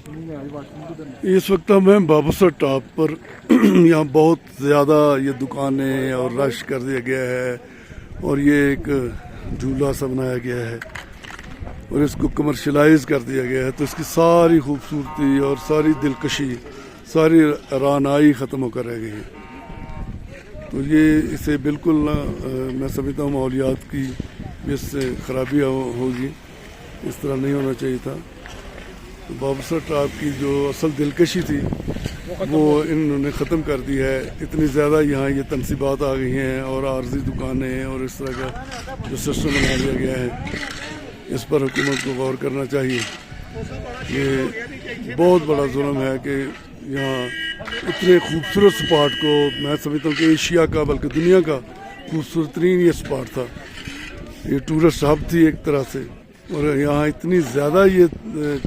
اس وقت ہم ہیں بابوسر ٹاپ پر یہاں بہت زیادہ یہ دکانیں اور رش کر دیا گیا ہے اور یہ ایک جھولا سا بنایا گیا ہے اور اس کو کمرشلائز کر دیا گیا ہے، تو اس کی ساری خوبصورتی اور ساری دلکشی، ساری رانائی ختم ہو کر رہ گئی ہے۔ تو یہ اسے بالکل میں سمجھتا ہوں ماحولیات کی اس سے خرابی ہوگی، اس طرح نہیں ہونا چاہیے تھا۔ تو بابوسر ٹاپ کی جو اصل دلکشی تھی وہ انہوں نے ختم کر دی ہے۔ اتنی زیادہ یہاں یہ تنصیبات آ گئی ہیں اور عارضی دکانیں اور اس طرح کا جو سسٹم بنا دیا گیا ہے، اس پر حکومت کو غور کرنا چاہیے۔ یہ بہت بڑا ظلم ہے کہ یہاں اتنے خوبصورت سپاٹ کو، میں سمجھتا ہوں کہ ایشیا کا بلکہ دنیا کا خوبصورت ترین یہ سپاٹ تھا، یہ ٹورسٹ ہب تھی ایک طرح سے، اور یہاں اتنی زیادہ یہ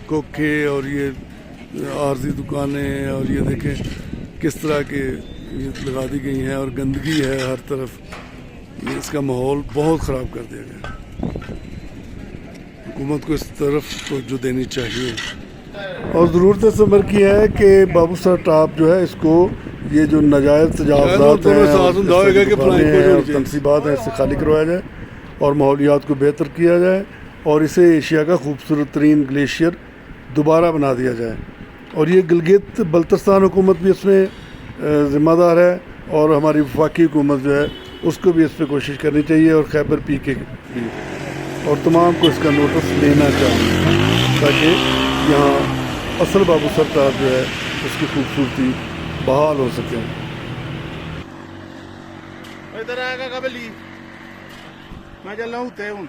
کوکھے اور یہ عارضی دکانیں اور یہ دیکھیں کس طرح کے یہ لگا دی گئی ہیں اور گندگی ہے ہر طرف، یہ اس کا ماحول بہت خراب کر دیا گیا۔ حکومت کو اس طرف توجہ دینی چاہیے اور ضرورت اس عمر کی ہے کہ بابوسر ٹاپ جو ہے اس کو یہ جو ناجائز تجاوزات ہیں اور تنصیبات ہیں اس سے خالی کروایا جائے اور ماحولیات کو بہتر کیا جائے اور اسے ایشیا کا خوبصورت ترین گلیشیئر دوبارہ بنا دیا جائے۔ اور یہ گلگت بلتستان حکومت بھی اس میں ذمہ دار ہے اور ہماری وفاقی حکومت جو ہے اس کو بھی اس پہ کوشش کرنی چاہیے اور خیبر پی کے بھی، اور تمام کو اس کا نوٹس لینا چاہیے تاکہ یہاں اصل بابوسر ٹاپ جو ہے اس کی خوبصورتی بحال ہو سکے۔ ادھر آئے گا قبلی میں چل رہا ہوں